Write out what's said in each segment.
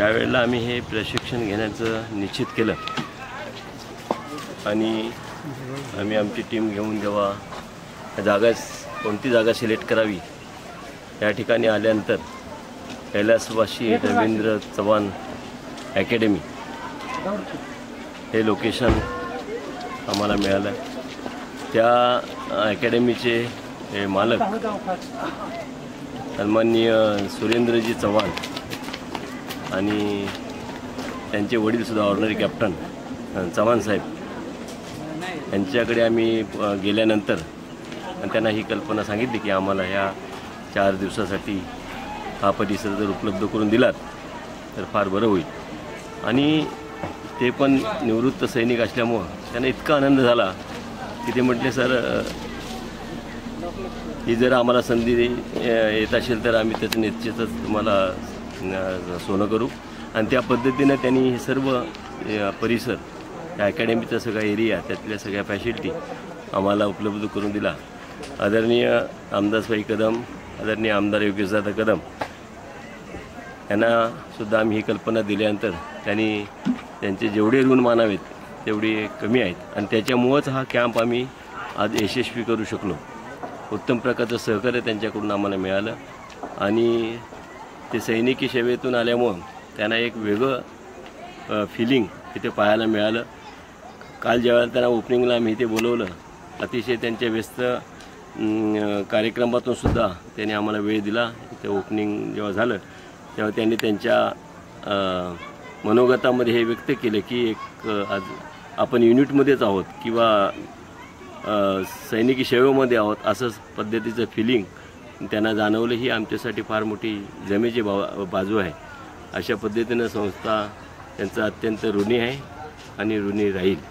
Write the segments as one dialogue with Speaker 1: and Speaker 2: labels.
Speaker 1: ज्यावेळेला आम्ही हे प्रशिक्षण घेण्याचं निश्चित केलं आणि आम्ही आमची टीम घेऊन जेव्हा कोणती जागा सिलेक्ट करावी या ठिकाणी आल्यानंतर कैलासवासी रवींद्र चव्हाण अकॅडमी हे लोकेशन आम्हाला मिळालं। त्या अकॅडमीचे हे मालक सन्माननीय सुरेंद्रजी चव्हाण आणि त्यांचे वडीलसुद्धा ऑर्डिनरी कॅप्टन चव्हाण साहेब यांच्याकडे आम्ही गेल्यानंतर त्यांना ही कल्पना सांगितली की आम्हाला ह्या 4 दिवसासाठी हा परिसर जर उपलब्ध करून दिलात तर फार बरं होईल। आणि ते पण निवृत्त सैनिक असल्यामुळं त्यांना इतका आनंद झाला की ते म्हटले, सर ही जर आम्हाला संधी येत असेल तर आम्ही त्याचं निश्चितच तुम्हाला सोनं करू। आणि त्या पद्धतीनं त्यांनी हे सर्व परिसर त्या अकॅडमीचा सगळा एरिया त्यातल्या सगळ्या फॅसिलिटी आम्हाला उपलब्ध करून दिला। आदरणीय आमदारबाई कदम, आदरणीय आमदार योगेशदादा कदम यांनासुद्धा आम्ही ही कल्पना दिल्यानंतर त्यांनी त्यांचे जेवढे ऋण मानावेत तेवढे कमी आहेत आणि त्याच्यामुळंच हा कॅम्प आम्ही आज यशस्वी करू शकलो। उत्तम प्रकारचं सहकार्य त्यांच्याकडून आम्हाला मिळालं आणि ते सैनिकी सेवेतून आल्यामुळं त्यांना एक वेगळं फिलिंग इथे पाहायला मिळालं। काल जेव्हा त्यांना ओपनिंगला आम्ही इथे बोलवलं, अतिशय त्यांच्या व्यस्त कार्यक्रमातून सुद्धा त्यांनी आम्हाला वेळ दिला। इथे ओपनिंग जेव्हा झालं तेव्हा त्यांनी त्यांच्या मनोगतामध्ये हे व्यक्त केलं की एक आज आपण युनिटमध्येच आहोत किंवा सैनिकी सेवेमध्ये आहोत असंच पद्धतीचं फिलिंग त्यांना जाणवलं। ही आमच्यासाठी फार मोठी जमेची बाजू आहे। अशा पद्धतीनं संस्था त्यांचा अत्यंत ऋणी आहे आणि ऋणी राहील।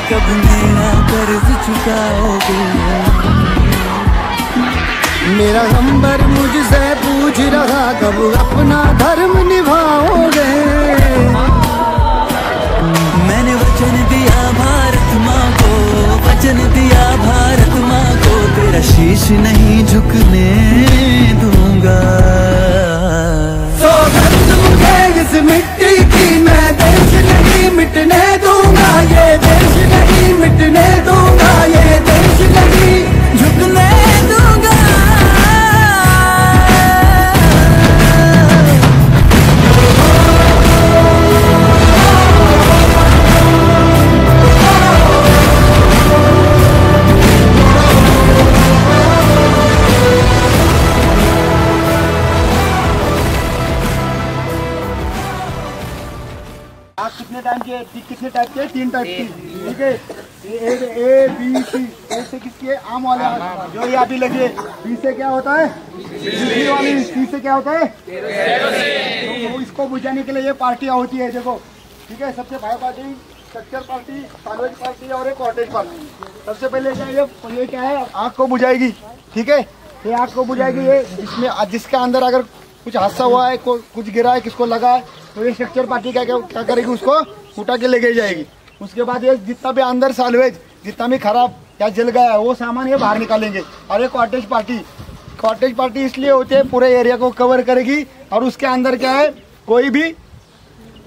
Speaker 2: कब मेरा कर्ज चुकाओगे? मेरा नंबर मुझसे पूछ रहा कब अपना धर्म निभाओगे? मैंने वचन दिया भारत माँ को, वचन दिया भारत माँ को, तेरा शीश नहीं झुकने दूंगा। सौगंध मुझे इस मिट्टी की, मैं देश नहीं मिटने दूंगा, ये देश नहीं मिटने दूंगा, ये देश नहीं झुकने दूंगा।
Speaker 3: कितने टाइप के, कितने टाइप के, 3 टाइप की, ठीक है। ए बी सी, ए से किसकी है, आम वाले जो ये अभी लगे। बी से क्या होता है, बिजली वाली। सी से क्या होता है, तो इसको बुझाने के लिए ये पार्टियां होती है, देखो, ठीक है। सबसे भाई party, structure party, salvage party और एक कॉटेज पार्टी। सबसे पहले ये क्या है, आग को बुझाएगी, ठीक है। ये आग को बुझाएगी, ये जिसमें जिसके अंदर अगर कुछ हादसा हुआ है, कुछ गिरा है, किसको लगा है, तो ये स्ट्रक्चर पार्टी क्या करेगी, उसको उठा के लेके जाएगी। उसके बाद ये जितना भी अंदर सालवेज जितना भी खराब या जल गया है वो सामान ये बाहर निकालेंगे। और ये कॉटेज पार्टी इसलिए होती है, पूरे एरिया को कवर करेगी और उसके अंदर क्या है, कोई भी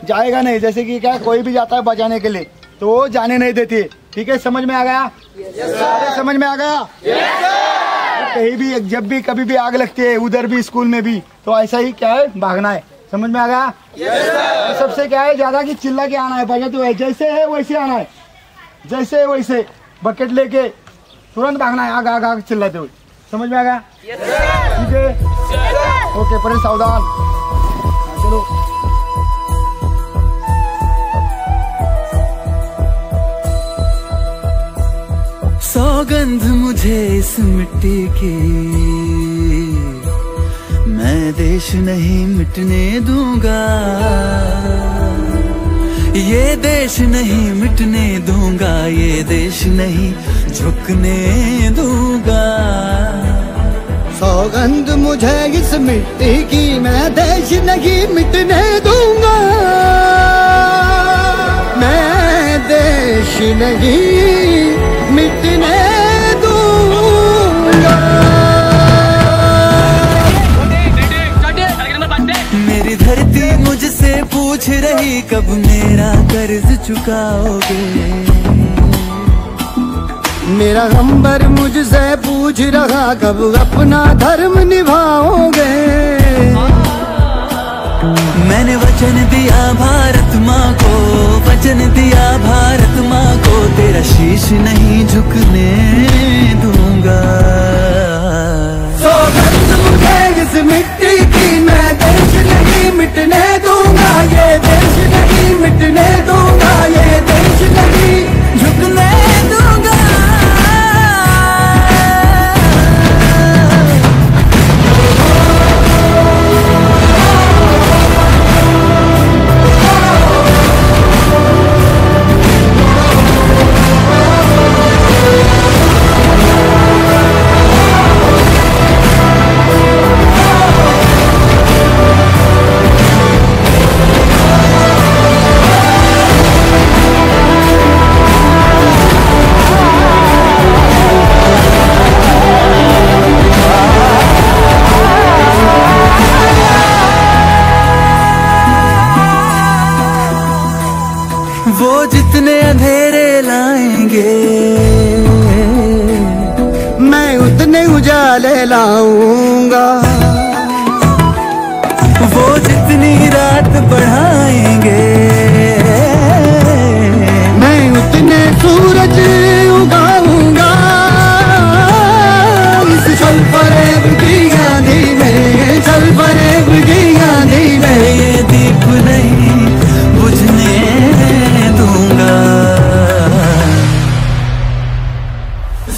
Speaker 3: जाएगा नहीं। जैसे कि क्या, कोई भी जाता है बचाने के लिए तो वो जाने नहीं देती है, ठीक है। समझ में आ गया? समझ में आ गया? कहीं भी जब भी कभी भी आग लगती है, उधर भी स्कूल में भी, तो ऐसा ही क्या है, भागना है। समझ में आ गया? तो सबसे क्या है, ज्यादा की चिल्ला के आना है, बजाते हुए जैसे है वैसे आना है, जैसे है वैसे बकेट लेके तुरंत भागना है, आग आग आग चिल्लाते हुए। समझ में आ गया? ठीक है, ओके, पर सावधान। चलो,
Speaker 2: सौगंध मुझे इस मिट्टी की, मैं देश नहीं मिटने दूंगा, ये देश नहीं मिटने दूंगा, ये देश नहीं झुकने दूंगा।
Speaker 4: सौगंध मुझे इस मिट्टी की, मैं देश नहीं मिटने दूंगा, मैं देश नहीं मिटने दूंगा।
Speaker 2: मेरी धरती मुझसे पूछ रही, कब मेरा कर्ज चुकाओगे।
Speaker 4: मेरा अंबर मुझसे पूछ रहा, कब अपना धर्म निभाओगे।
Speaker 2: मैंने वचन दिया भारत माँ को, वचन दिया भारत माँ को, तेरा शीश नहीं झुकने दूंगा।
Speaker 4: सौगंध मुझे इस मिट्टी की, मैं देश नहीं मिटने दूंगा, ये देश नहीं मिटने दूंगा, ये देश नहीं झुकने दूंगा।
Speaker 2: वो जितने अंधेरे लाएंगे,
Speaker 4: मैं उतने उजाले लाऊंगा।
Speaker 2: वो जितनी रात बढ़ाएंगे,
Speaker 4: मैं उतने सूरज उगाऊंगा। इस चल फरेब की आंधी में, चल फरेब की आंधी में,
Speaker 2: ये दीप नहीं बुझने दूंगा।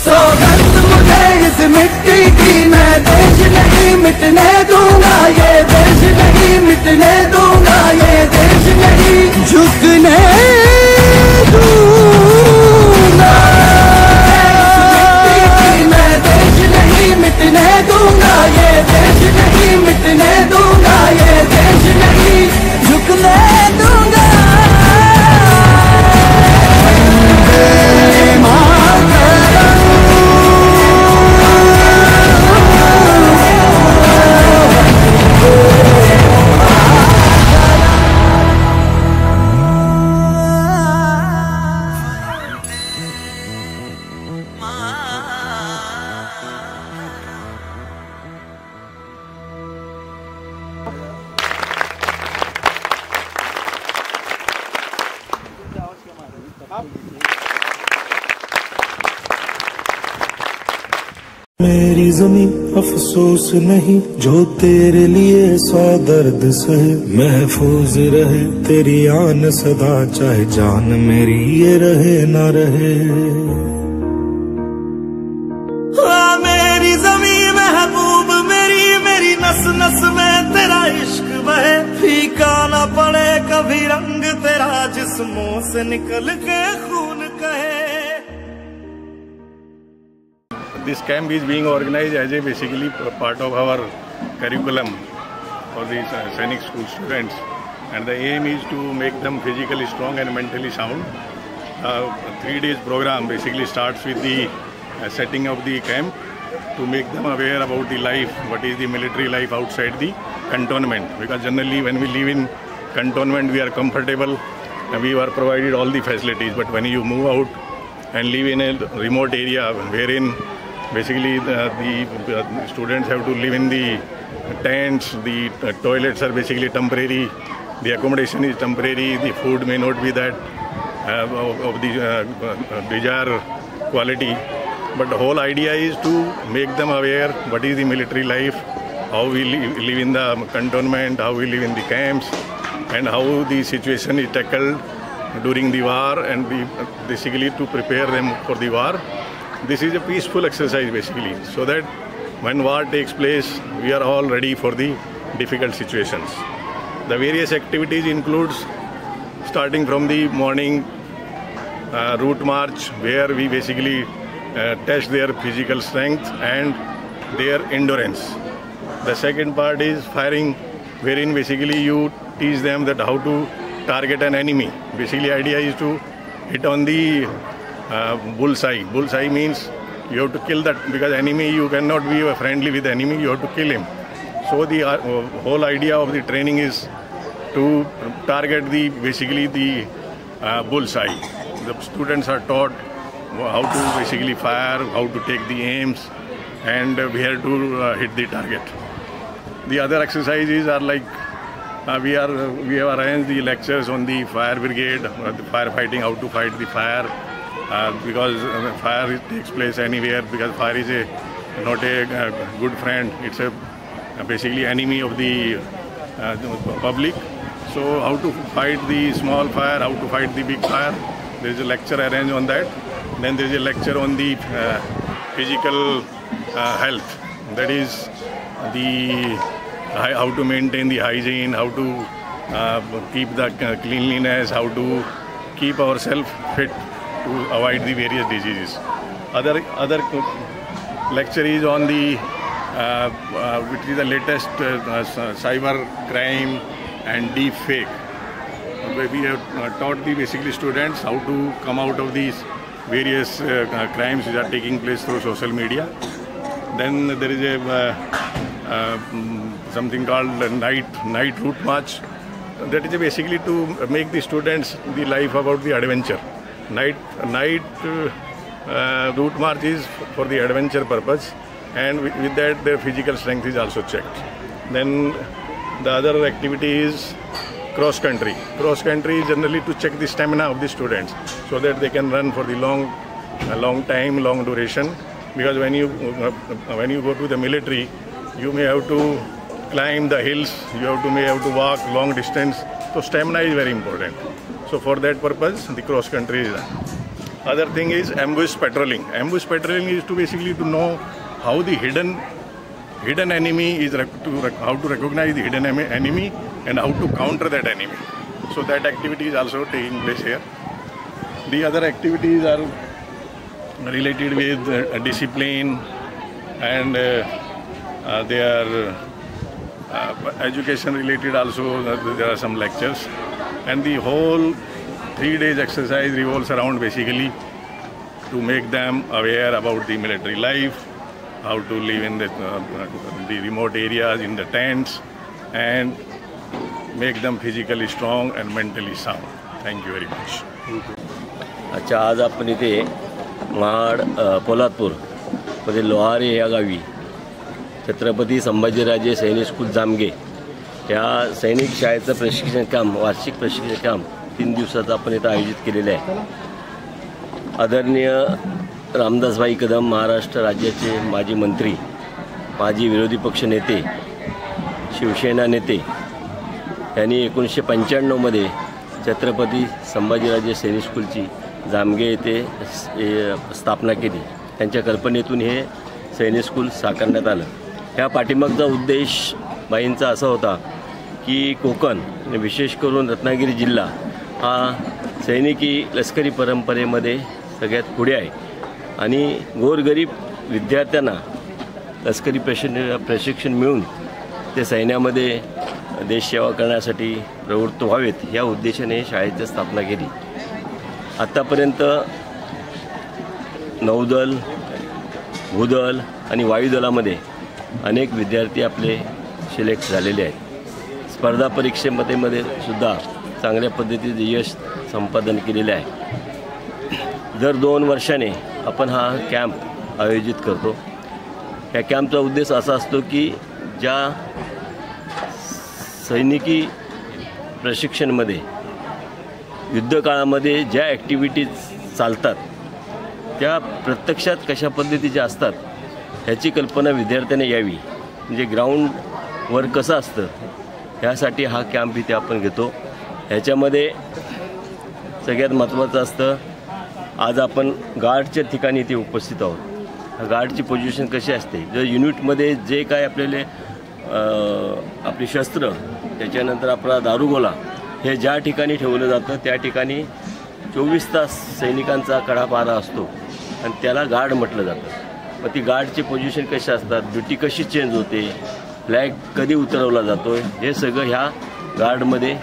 Speaker 4: सौगंध मुझे इस मिट्टी की, मैं देश नहीं मिटने दूंगा, ये देश नहीं मिटने दूंगा, ये देश नहीं झुकने दूंगा। इस मिट्टी की, मैं देश नहीं मिटने दूंगा, ये देश नहीं मिटने दूंगा, ये देश नहीं झुकने दूंगा।
Speaker 2: मेरी
Speaker 5: जमीं अफसोस नहीं, जो तेरे लिए 100 दर्द सहे। महफूज रहे तेरी आन सदा, चाहे जान मेरी ये रहे ना रहे। मेरी जमीं महबूब मेरी, मेरी नस नस में तेरा इश्क बहे। फीका ना पड़े कभी रंग तेरा, जिस्मों से निकल के खून कहे।
Speaker 6: This camp is being organized as a basically part of our curriculum for the Sainik school students, and the aim is to make them physically strong and mentally sound. 3 days program basically starts with the setting of the camp to make them aware about the life, what is the military life outside the cantonment, because generally when we live in cantonment we are comfortable and we are provided all the facilities, but when you move out and live in a remote area wherein basically the students have to live in the tents, the toilets are basically temporary, the accommodation is temporary, the food may not be that of the desired quality. But the whole idea is to make them aware what is the military life, how we live in the cantonment, how we live in the camps, and how the situation is tackled during the war, and basically to prepare them for the war. This is a peaceful exercise basically, so that when war takes place, we are all ready for the difficult situations. The various activities includes starting from the morning route march, where we basically test their physical strength and their endurance. The second part is firing, wherein basically you teach them that how to target an enemy. Basically idea is to hit on the bullseye. Bullseye means you have to kill that, because enemy, you cannot be friendly with the enemy, you have to kill him. So the whole idea of the training is to target the basically the bullseye. The students are taught how to basically fire, how to take the aims, and where to hit the target. The other exercises are like we have arranged the lectures on the fire brigade, the firefighting, how to fight the fire. Because fire takes place anywhere, because fire is not a good friend, it's a basically enemy of the public. So how to fight the small fire, how to fight the big fire, there is a lecture arranged on that. Then there is a lecture on the physical health, that is the how to maintain the hygiene, how to keep the cleanliness, how to keep ourselves fit to avoid the various diseases. Other lecture is on the which is the latest cyber crime and deep fake. We have taught the basically students how to come out of these various crimes which are taking place through social media. Then there is a something called night route march. That is basically to make the students the life about the adventure. Night route march is for the adventure purpose, and with that their physical strength is also checked. Then the other activity is cross country. Cross country is generally to check the stamina of the students, so that they can run for the long time, long duration. Because when you go to the military, you may have to climb the hills, may have to walk long distance. So stamina is very important. So for that purpose, the cross country is done. Other thing is ambush patrolling. Ambush patrolling is to basically to know how the hidden enemy is, how to recognize the hidden enemy and how to counter that enemy. So that activity is also taking place here. The other activities are related with discipline, and they are education related also. There are some lectures, and the whole 3 days exercise revolves around basically to make them aware about the military life, how to live in the remote areas, in the tents, and make them physically strong and mentally sound. Thank you very much.
Speaker 1: अच्छा, आज आपण इथे महाड पोलादपूर मध्ये लोहारी या गावी छत्रपती संभाजीराजे सैनिक school Jamge या सैनिक शाळेचं प्रशिक्षण काम, वार्षिक प्रशिक्षण काम 3 दिवसाचं आपण इथं आयोजित केलेलं आहे. आदरणीय रामदासभाई कदम महाराष्ट्र राज्याचे माजी मंत्री माजी विरोधी पक्ष नेते, शिवसेना नेते यांनी 1995मध्ये छत्रपती संभाजीराजे सैनिक स्कूलची जामगे येथे स्थापना केली. त्यांच्या कल्पनेतून हे सैनिक स्कूल साकारण्यात आलं. ह्या पाठीमागचा उद्देश बाईंचा असा होता की कोकण आणि विशेष करून रत्नागिरी जिल्हा हा सैनिकी लष्करी परंपरेमध्ये सगळ्यात पुढे आहे आणि गोरगरीब विद्यार्थ्यांना लष्करी प्रशिक्षण मिळून ते सैन्यामध्ये देशसेवा करण्यासाठी प्रवृत्त व्हावेत या उद्देशाने शाळेची स्थापना केली. आत्तापर्यंत नौदल, भूदल आणि वायुदलामध्ये अनेक विद्यार्थी आपले सिलेक्ट झालेले आहेत. स्पर्धा परीक्षेमध्ये सुद्धा चांगल्या पद्धतीचे यश संपादन केलेले आहे. दर 2 वर्षाने आपण हा कॅम्प आयोजित करतो. या कॅम्पचा उद्देश असा असतो की ज्या सैनिकी प्रशिक्षणमध्ये युद्धकाळामध्ये ज्या ॲक्टिव्हिटीज चालतात त्या प्रत्यक्षात कशा पद्धतीच्या असतात ह्याची कल्पना विद्यार्थ्यांना यावी, म्हणजे ग्राउंडवर कसं असतं ह्यासाठी हा कॅम्प इथे आपण घेतो. ह्याच्यामध्ये सगळ्यात महत्त्वाचं असतं, आज आपण गार्डच्या ठिकाणी इथे उपस्थित आहोत. गार्डची पोझिशन कशी असते, जर युनिटमध्ये जे काय आपल्याला आपली शस्त्र, त्याच्यानंतर आपला दारुगोला हे ज्या ठिकाणी ठेवलं जातं त्या ठिकाणी 24 तास सैनिकांचा कडापारा असतो आणि त्याला गार्ड म्हटलं जातं. मग ती गार्डची पोझिशन कशी असतात, ड्युटी कशी चेंज होते, फ्लॅग कधी उतरवला जातो, हे सगळं ह्या गार्डमध्ये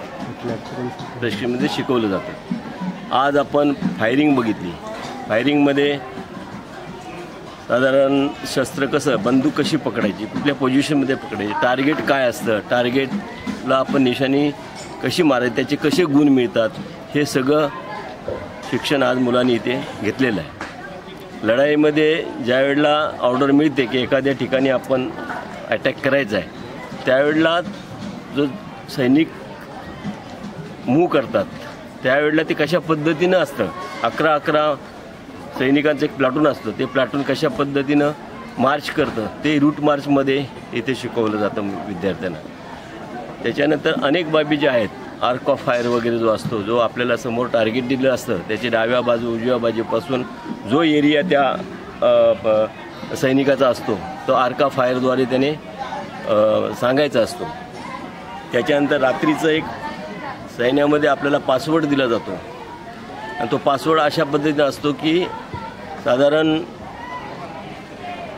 Speaker 1: प्रशिक्षणामध्ये शिकवलं जातं. आज आपण फायरिंग बघितली. फायरिंगमध्ये साधारण शस्त्र कसं, बंदूक कशी पकडायची, कुठल्या पोझिशनमध्ये पकडायची, टार्गेट काय असतं, टार्गेटला आपण निशाणी कशी मारायची, त्याचे कसे गुण मिळतात, हे सगळं शिक्षण आज मुलांनी इथे घेतलेलं आहे. लढाईमध्ये ज्यावेळेला ऑर्डर मिळते की एखाद्या ठिकाणी आपण अटॅक करायचा आहे, त्यावेळेला जो सैनिक मूव्ह करतात त्यावेळेला ते कशा पद्धतीनं असतं, 11 सैनिकांचं एक प्लाटून असतं, ते प्लाटून कशा पद्धतीनं मार्च करतं ते रूट मार्चमध्ये इथे शिकवलं जातं विद्यार्थ्यांना. त्याच्यानंतर अनेक बाबी ज्या आहेत, आर्क ऑफ फायर वगैरे जो असतो, जो आपल्याला समोर टार्गेट दिलं असतं त्याची डाव्या बाजू उजव्या बाजूपासून जो एरिया त्या सैनिकाचा असतो तो आर्क ऑफ फायरद्वारे त्याने सांगायचा असतो. त्याच्यानंतर रात्रीचं एक सैन्यामध्ये आपल्याला पासवर्ड दिला जातो आणि तो पासवर्ड अशा पद्धतीने असतो की साधारण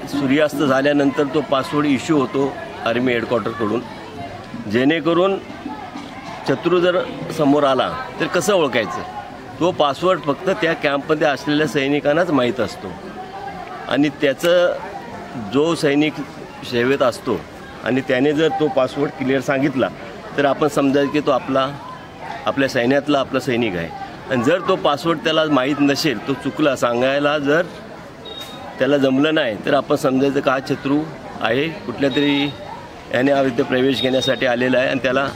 Speaker 1: सूर्यास्त झाल्यानंतर तो पासवर्ड इश्यू होतो आर्मी हेडक्वार्टरकडून, जेणेकरून शत्रू जर समोर आला तर कसं ओळखायचं, तो पासवर्ड फक्त त्या कॅम्पमध्ये असलेल्या सैनिकांनाच माहीत असतो आणि त्याचं जो सैनिक सेवेत असतो आणि त्याने जर तो पासवर्ड क्लिअर सांगितला तर आपण समजायचं की तो आपल्या सैन्यातला आपला सैनिक आहे. आणि जर तो पासवर्ड त्याला माहीत नसेल, तो चुकला सांगायला जर त्याला जमलं नाही तर आपण समजायचं का हा शत्रू आहे, कुठल्या तरी याने इथे प्रवेश घेण्यासाठी आलेला आहे आणि त्याला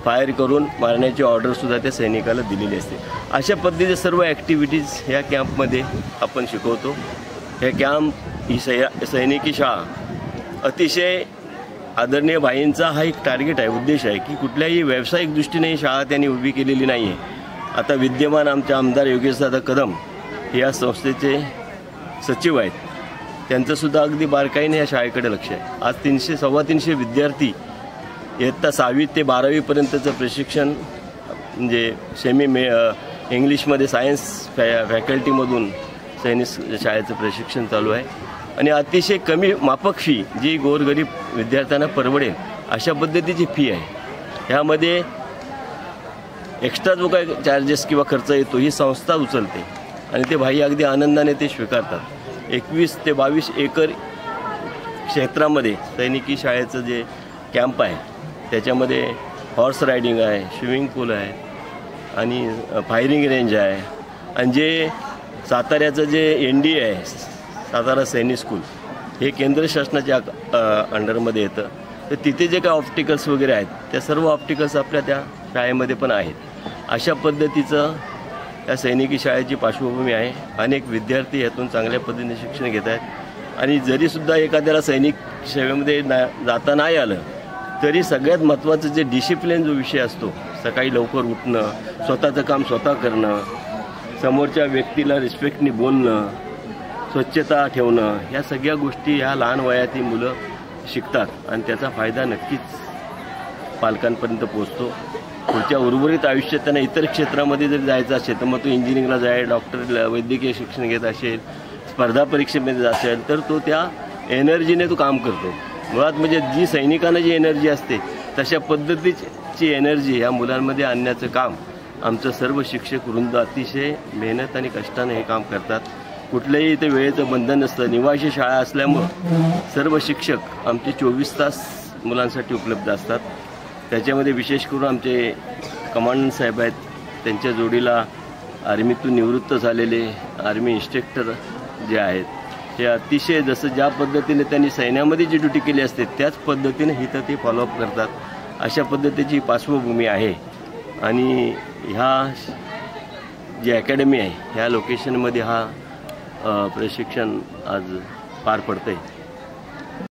Speaker 1: फायर करून मारण्याची ऑर्डरसुद्धा त्या सैनिकाला दिलेली असते. अशा पद्धतीचे सर्व ॲक्टिव्हिटीज ह्या कॅम्पमध्ये आपण शिकवतो. हे कॅम्प ही सैनिकी शाळा अतिशय आदरणीय भाईंचा हा एक टार्गेट आहे, उद्देश आहे की कुठल्याही व्यावसायिक दृष्टीने ही शाळा त्यांनी उभी केलेली नाही आहे. आता विद्यमान आमचे आमदार योगेशदादा कदम हे या संस्थेचे सचिव आहेत, त्यांचंसुद्धा अगदी बारकाईने या शाळेकडे लक्ष आहे. आज 300-325 विद्यार्थी इयत्ता 6वी ते 12वीपर्यंतचं प्रशिक्षण म्हणजे इंग्लिशमध्ये सायन्स फॅकल्टीमधून सैनिक शाळेचं प्रशिक्षण चालू आहे आणि अतिशय कमी माफक फी जी गोरगरीब विद्यार्थ्यांना परवडेल अशा पद्धतीची फी आहे. ह्यामध्ये एक्स्ट्रा जो काय चार्जेस किंवा खर्च येतो ही संस्था उचलते आणि ते भाई अगदी आनंदाने ते स्वीकारतात. 21 ते 22 एकर क्षेत्रामध्ये सैनिकी शाळेचं जे कॅम्प आहे त्याच्यामध्ये हॉर्स रायडिंग आहे, स्विमिंग पूल आहे आणि फायरिंग रेंज आहे. आणि जे साताऱ्याचं जे NDA आहे, सातारा सैनिक स्कूल, हे केंद्र शासनाच्या अंडरमध्ये येतं. तर तिथे जे काय ऑप्टिकल्स वगैरे आहेत त्या सर्व ऑप्टिकल्स आपल्या त्या शाळेमध्ये पण आहेत. अशा पद्धतीचं या सैनिकी शाळेची पार्श्वभूमी आहे. अनेक विद्यार्थी यातून चांगल्या पद्धतीने शिक्षण घेत आहेत आणि जरीसुद्धा एखाद्याला सैनिक सेवेमध्ये जाता नाही आलं तरी सगळ्यात महत्त्वाचं जे डिसिप्लिन जो विषय असतो, सकाळी लवकर उठणं, स्वतःचं काम स्वतः करणं, समोरच्या व्यक्तीला रिस्पेक्टनी बोलणं, स्वच्छता ठेवणं, ह्या सगळ्या गोष्टी ह्या लहान वयातील मुलं शिकतात आणि त्याचा फायदा नक्कीच पालकांपर्यंत पोहोचतो. पुढच्या उर्वरित आयुष्यात त्यांना इतर क्षेत्रामध्ये जर जायचं असेल तर मग तो इंजिनिअरिंगला जाईल, डॉक्टर वैद्यकीय शिक्षण घेत असेल, स्पर्धा परीक्षेमध्ये असेल तर तो त्या एनर्जीने तो काम करतो. मुळात म्हणजे जी सैनिकांना जी एनर्जी असते तशा पद्धतीची एनर्जी ह्या मुलांमध्ये आणण्याचं काम आमचं सर्व शिक्षक वृंद अतिशय मेहनत आणि कष्टाने हे काम करतात. कुठल्याही इथे वेळेचं बंधन नसतं. निवासी शाळा असल्यामुळं सर्व शिक्षक आमचे 24 तास मुलांसाठी उपलब्ध असतात. त्याच्यामध्ये विशेष करून आमचे कमांडंट साहेब आहेत, त्यांच्या जोडीला आर्मीतून निवृत्त झालेले आर्मी इन्स्ट्रक्टर जे आहेत ते अतिशय जसं ज्या पद्धतीने त्यांनी सैन्यामध्ये जी ड्युटी केली असते त्याच पद्धतीने इथं ते फॉलोअप करतात. अशा पद्धतीची पार्श्वभूमी आहे आणि ह्या जी अकॅडमी आहे ह्या लोकेशनमध्ये हा प्रशिक्षण आज पार पडतं आहे.